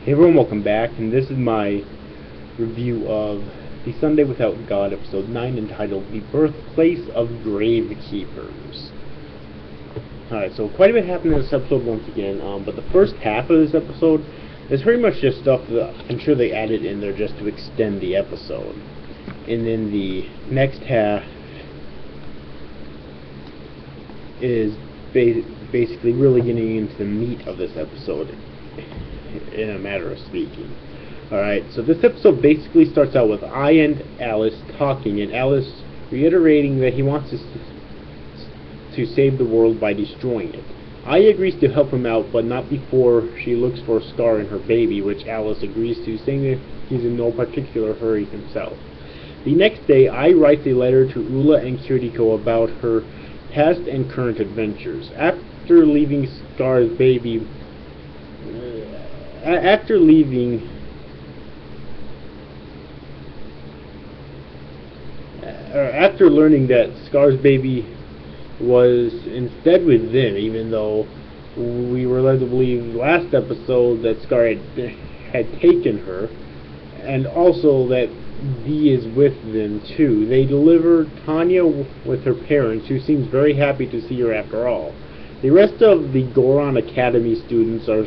Hey everyone, welcome back, and this is my review of the Sunday Without God, episode 9, entitled The Birthplace of Gravekeepers. Alright, so quite a bit happened in this episode once again, but the first half of this episode is pretty much just stuff that I'm sure they added in there just to extend the episode. And then the next half is basically really getting into the meat of this episode, in a matter of speaking. Alright, so this episode basically starts out with I and Alice talking, and Alice reiterating that he wants to save the world by destroying it. I agrees to help him out, but not before she looks for Scar and her baby, which Alice agrees to, saying that he's in no particular hurry himself. The next day, I write a letter to Ula and Kiriko about her past and current adventures. After leaving Scar's baby After learning that Scar's baby was instead with them, even though we were led to believe last episode that Scar had taken her, and also that Dee is with them too. They deliver Tanya with her parents, who seems very happy to see her after all. The rest of the Goron Academy students are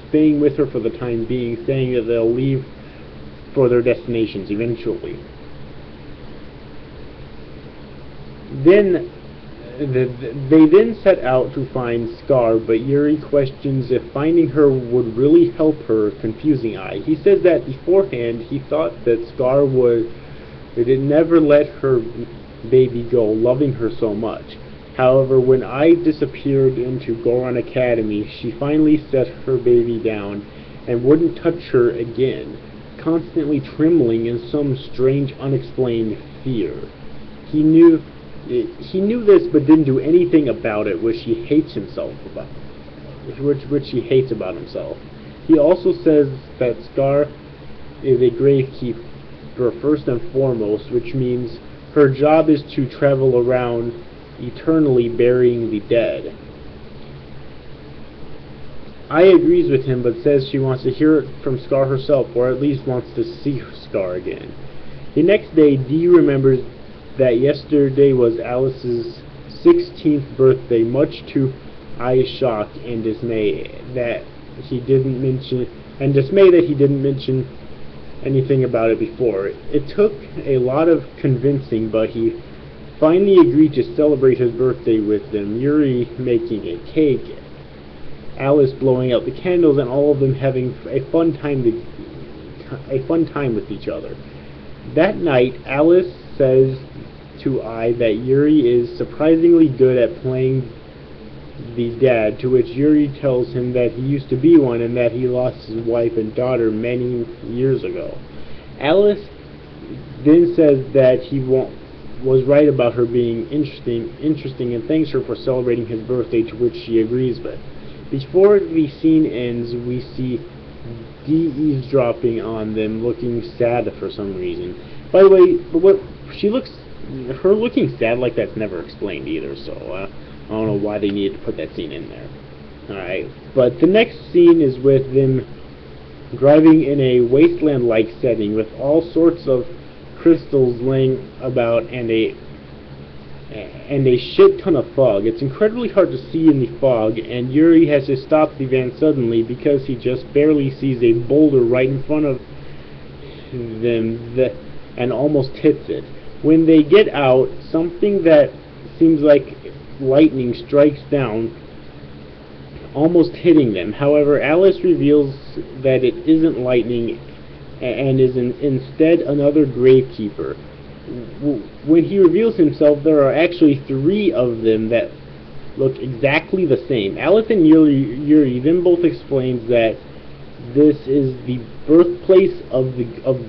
staying with her for the time being, saying that they'll leave for their destinations eventually. Then they then set out to find Scar, but Yuri questions if finding her would really help her confusing Eye. He says that beforehand he thought that Scar would never let her baby go, loving her so much. However, when I disappeared into Goron Academy, she finally set her baby down and wouldn't touch her again, constantly trembling in some strange, unexplained fear. He knew this, but didn't do anything about it, which he hates about himself. He also says that Scar is a gravekeeper first and foremost, which means her job is to travel around eternally burying the dead. I agrees with him, but says she wants to hear it from Scar herself, or at least wants to see Scar again. The next day, Dee remembers that yesterday was Alice's 16th birthday, much to Ai's shock and dismay that he didn't mention anything about it before. It took a lot of convincing, but he finally agreed to celebrate his birthday with them, Yuri making a cake, Alice blowing out the candles, and all of them having a fun time with each other. That night, Alice says to Ai that Yuri is surprisingly good at playing the dad, to which Yuri tells him that he used to be one and that he lost his wife and daughter many years ago. Alice then says that he was right about her being interesting and thanks her for celebrating his birthday, to which she agrees with. Before the scene ends, we see Dee eavesdropping on them, looking sad for some reason. By the way, her looking sad like that's never explained either, so I don't know why they needed to put that scene in there. Alright, but the next scene is with them driving in a wasteland-like setting with all sorts of crystals laying about and a shit ton of fog. It's incredibly hard to see in the fog, and Yuri has to stop the van suddenly because he just barely sees a boulder right in front of them and almost hits it. When they get out, something that seems like lightning strikes down, almost hitting them. However, Alice reveals that it isn't lightning and is instead another gravekeeper. When he reveals himself, there are actually 3 of them that look exactly the same. Alice and Yuri then both explains that this is the birthplace of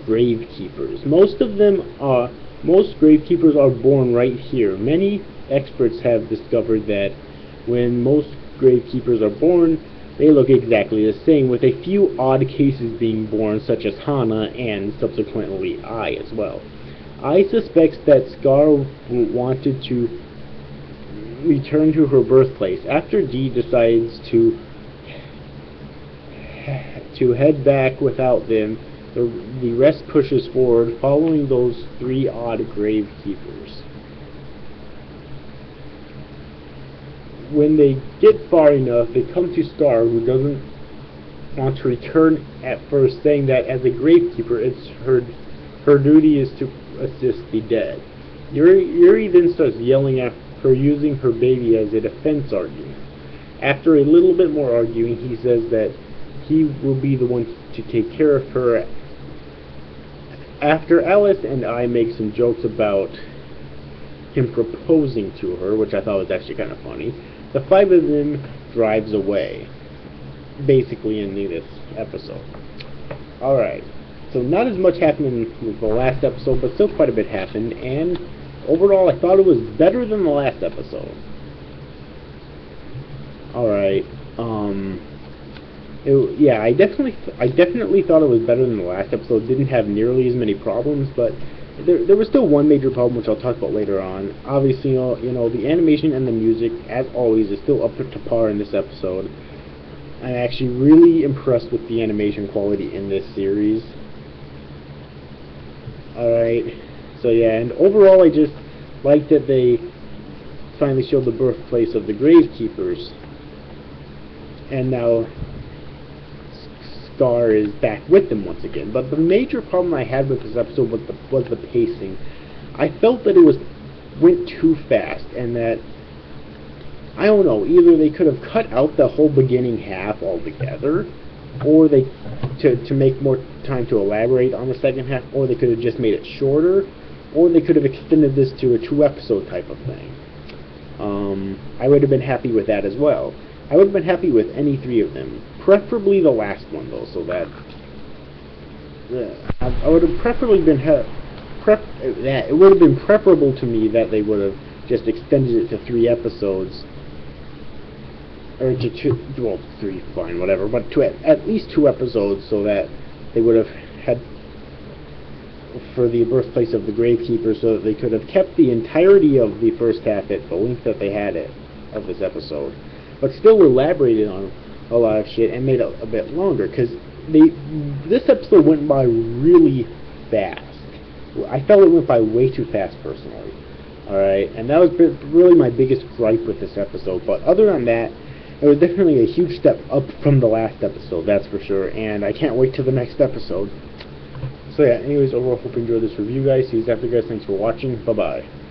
gravekeepers. Most gravekeepers are born right here. Many experts have discovered that when most gravekeepers are born, they look exactly the same, with a few odd cases being born, such as Hana and subsequently Ai as well. Ai suspects that Scar wanted to return to her birthplace after Dee decides to to head back without them. The rest pushes forward, following those 3 odd gravekeepers. When they get far enough, they come to Star, who doesn't want to return at first, saying that as a gravekeeper, it's her duty is to assist the dead. Yuri then starts yelling at her, using her baby as a defense argument. After a little bit more arguing, he says that he will be the one to take care of her. After Alice and I make some jokes about him proposing to her, which I thought was actually kind of funny, the 5 of them drives away, basically ending this episode. Alright, so not as much happened with the last episode, but still quite a bit happened, and overall I thought it was better than the last episode. Alright, yeah, I definitely thought it was better than the last episode. Didn't have nearly as many problems, but there was still one major problem, which I'll talk about later on. Obviously, you know, the animation and the music, as always, is still up to par in this episode. I'm actually really impressed with the animation quality in this series. Alright, so yeah, and overall I just like that they finally showed the birthplace of the Gravekeepers. And now Star is back with them once again. But the major problem I had with this episode was the pacing. I felt that it went too fast, and that, I don't know, either they could have cut out the whole beginning half altogether, or to make more time to elaborate on the second half, or they could have just made it shorter, or they could have extended this to a 2-episode type of thing. I would have been happy with that as well. I would have been happy with any 3 of them, preferably the last one though, so that I would have preferably been it would have been preferable to me that they would have just extended it to 3 episodes, or to 2, well, 3, fine, whatever, but to at least 2 episodes, so that they would have had for the birthplace of the Gravekeepers, so that they could have kept the entirety of the first half at the length that they had it of this episode, but still elaborated on a lot of shit and made it a bit longer, because this episode went by really fast. I felt it went by way too fast, personally. Alright, and that was really my biggest gripe with this episode, but other than that, it was definitely a huge step up from the last episode, that's for sure, and I can't wait till the next episode. So yeah, anyways, overall, hope you enjoyed this review, guys. See you after, guys. Thanks for watching. Bye-bye.